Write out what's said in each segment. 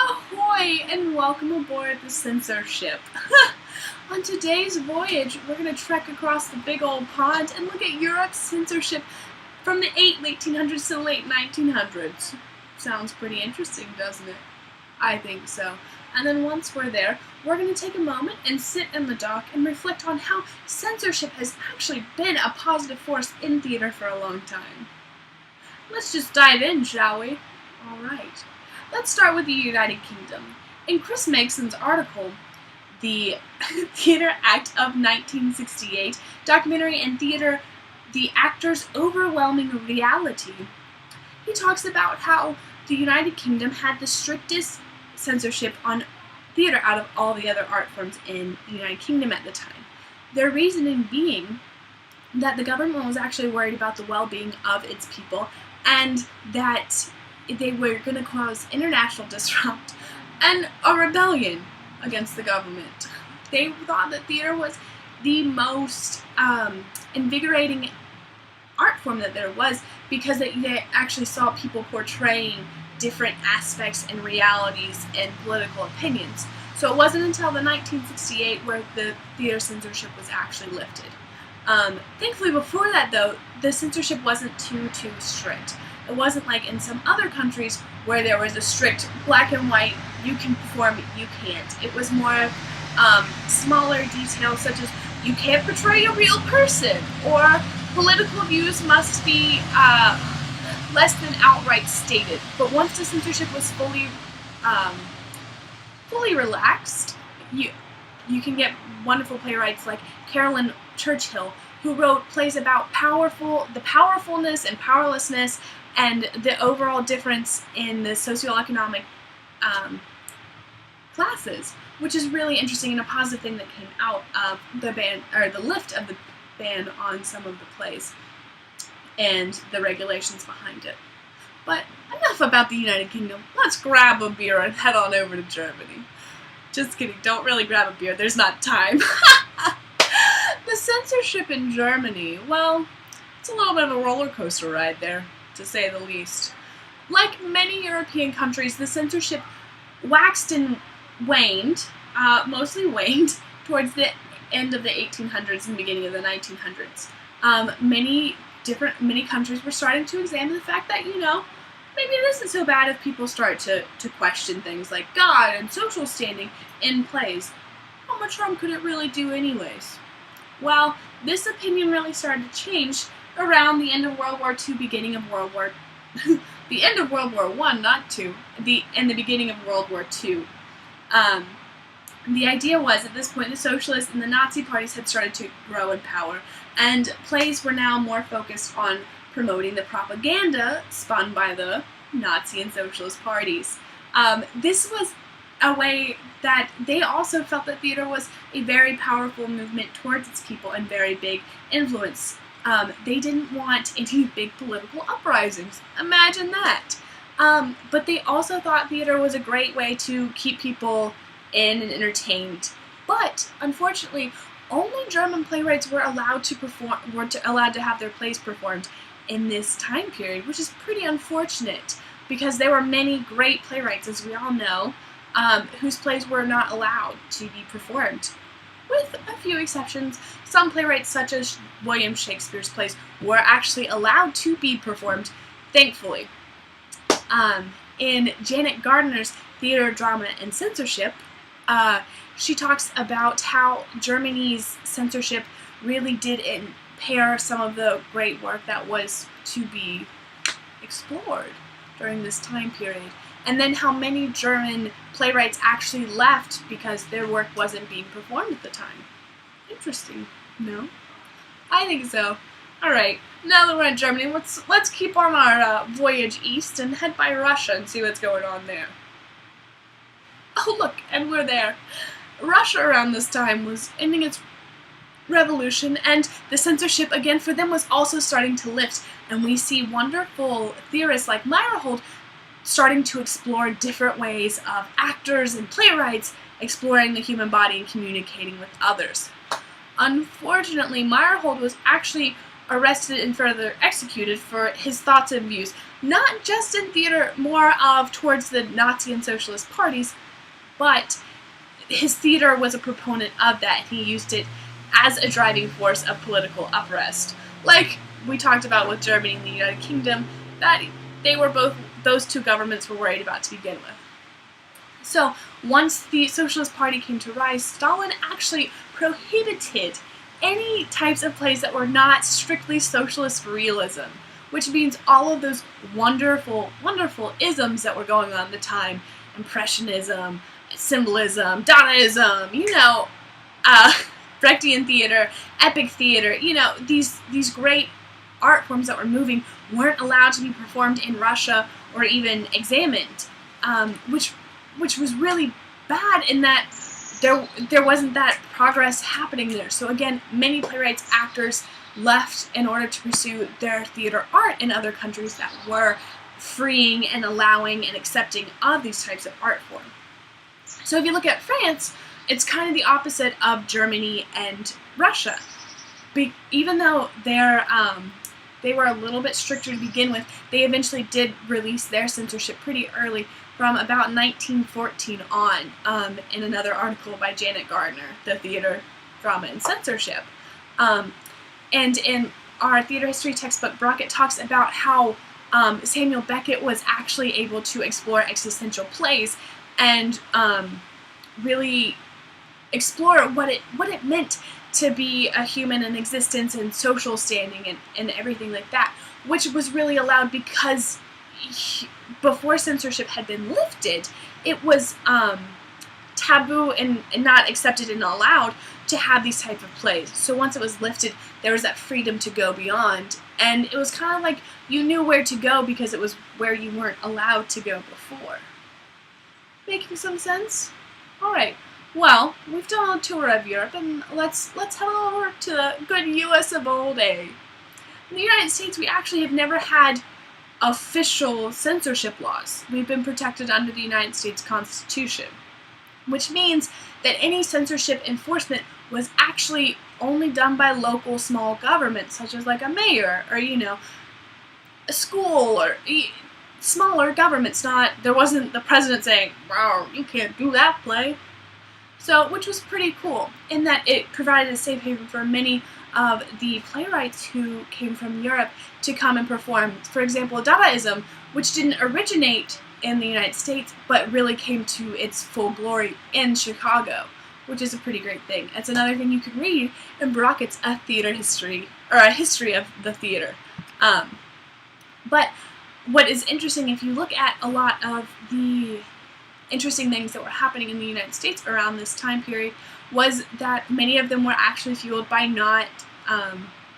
Ahoy and welcome aboard the CensorSHIP. On today's voyage, we're going to trek across the big old pond and look at Europe's censorship from the late 1800s to the late 1900s. Sounds pretty interesting, doesn't it? I think so. And then once we're there, we're going to take a moment and sit in the dock and reflect on how censorship has actually been a positive force in theater for a long time. Let's just dive in, shall we? Alright. Let's start with the United Kingdom. In Chris Megson's article, The Theatre Act of 1968, Documentary and Theatre, the Actor's Overwhelming Reality, he talks about how the United Kingdom had the strictest censorship on theatre out of all the other art forms in the United Kingdom at the time. Their reasoning being that the government was actually worried about the well-being of its people and that they were going to cause international disrupt and a rebellion against the government. They thought that theater was the most invigorating art form that there was because they actually saw people portraying different aspects and realities and political opinions. So it wasn't until the 1968 where the theater censorship was actually lifted. Thankfully before that though, the censorship wasn't too strict. It wasn't like in some other countries where there was a strict black and white, you can perform, you can't. It was more of smaller details such as you can't portray a real person or political views must be less than outright stated. But once the censorship was fully relaxed, you can get wonderful playwrights like Carolyn Churchill, who wrote plays about the powerfulness and powerlessness and the overall difference in the socioeconomic classes, which is really interesting and a positive thing that came out of the ban, or the lift of the ban on some of the plays and the regulations behind it. But enough about the United Kingdom. Let's grab a beer and head on over to Germany. Just kidding, don't really grab a beer, there's not time. The censorship in Germany, well, it's a little bit of a roller coaster ride there, to say the least. Like many European countries, the censorship waxed and waned, mostly waned, towards the end of the 1800s and beginning of the 1900s. Many countries were starting to examine the fact that, maybe it isn't so bad if people start to question things like God and social standing in plays. How much harm could it really do anyways? Well, this opinion really started to change around the end of World War II, beginning of World War the end of World War I, not II, and the beginning of World War II. The idea was, at this point, the socialists and the Nazi parties had started to grow in power, and plays were now more focused on promoting the propaganda spun by the Nazi and socialist parties. This was a way that they also felt that theater was a very powerful movement towards its people and very big influence. They didn't want any big political uprisings. Imagine that. But they also thought theater was a great way to keep people in and entertained. But unfortunately, only German playwrights were allowed to have their plays performed in this time period, which is pretty unfortunate because there were many great playwrights, as we all know, whose plays were not allowed to be performed. With a few exceptions, some playwrights such as William Shakespeare's plays were actually allowed to be performed, thankfully. In Janet Gardner's Theater, Drama, and Censorship, she talks about how Germany's censorship really did impair some of the great work that was to be explored during this time period. And then how many German playwrights actually left because their work wasn't being performed at the time. Interesting, no? I think so. Alright, now that we're in Germany, let's keep on our voyage east and head by Russia and see what's going on there. Oh look, and we're there. Russia around this time was ending its revolution, and the censorship again for them was also starting to lift, and we see wonderful theorists like Meyerhold starting to explore different ways of actors and playwrights exploring the human body and communicating with others. Unfortunately, Meyerhold was actually arrested and further executed for his thoughts and views not just in theater, more of towards the Nazi and socialist parties, but his theater was a proponent of that. He used it as a driving force of political unrest. Like we talked about with Germany and the United Kingdom, that they were both, those two governments were worried about to begin with. So once the Socialist Party came to rise, Stalin actually prohibited any types of plays that were not strictly socialist realism, which means all of those wonderful, wonderful isms that were going on at the time, Impressionism, Symbolism, Dadaism, Brechtian theater, epic theater, these great art forms that were moving weren't allowed to be performed in Russia or even examined, which was really bad in that there wasn't that progress happening there. So again, many playwrights, actors left in order to pursue their theater art in other countries that were freeing and allowing and accepting of these types of art form. So if you look at France, it's kind of the opposite of Germany and Russia. Even though they were a little bit stricter to begin with, they eventually did release their censorship pretty early, from about 1914 on, in another article by Janet Gardner, The Theater, Drama, and Censorship. And in our theater history textbook, Brockett talks about how Samuel Beckett was actually able to explore existential plays and really explore what it meant to be a human in existence and social standing and everything like that, which was really allowed because before censorship had been lifted, it was taboo and not accepted and allowed to have these type of plays. So once it was lifted, there was that freedom to go beyond, and it was kind of like you knew where to go because it was where you weren't allowed to go before. Making some sense? Alright, well, we've done a tour of Europe, and let's head over to the good US of old A. In the United States, we actually have never had official censorship laws. We've been protected under the United States Constitution, which means that any censorship enforcement was actually only done by local small governments, such as like a mayor or, a school or smaller governments. There wasn't the president saying, "Wow, you can't do that play." So, which was pretty cool in that it provided a safe haven for many of the playwrights who came from Europe to come and perform. For example, Dadaism, which didn't originate in the United States, but really came to its full glory in Chicago, which is a pretty great thing. It's another thing you can read in Brockett's A Theater History, or A History of the Theater. But what is interesting, if you look at a lot of the interesting things that were happening in the United States around this time period, was that many of them were actually fueled by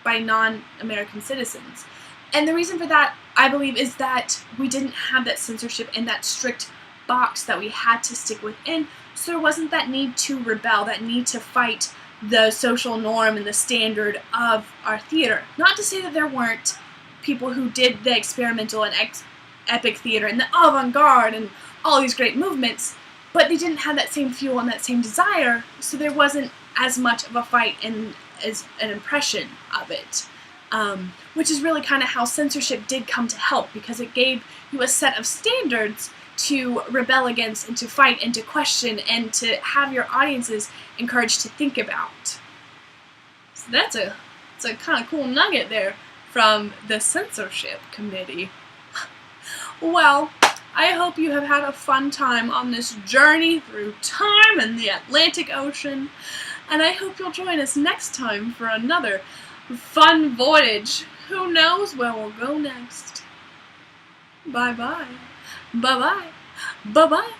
non-American citizens. And the reason for that, I believe, is that we didn't have that censorship in that strict box that we had to stick within, so there wasn't that need to rebel, that need to fight the social norm and the standard of our theater. Not to say that there weren't people who did the experimental and epic theater and the avant-garde and all these great movements, but they didn't have that same fuel and that same desire, so there wasn't as much of a fight and as an impression of it. Which is really kind of how censorship did come to help, because it gave you a set of standards to rebel against and to fight and to question and to have your audiences encouraged to think about. So it's a kind of cool nugget there from the censorship committee. Well, I hope you have had a fun time on this journey through time and the Atlantic Ocean, and I hope you'll join us next time for another fun voyage. Who knows where we'll go next? Bye-bye. Bye-bye. Bye-bye.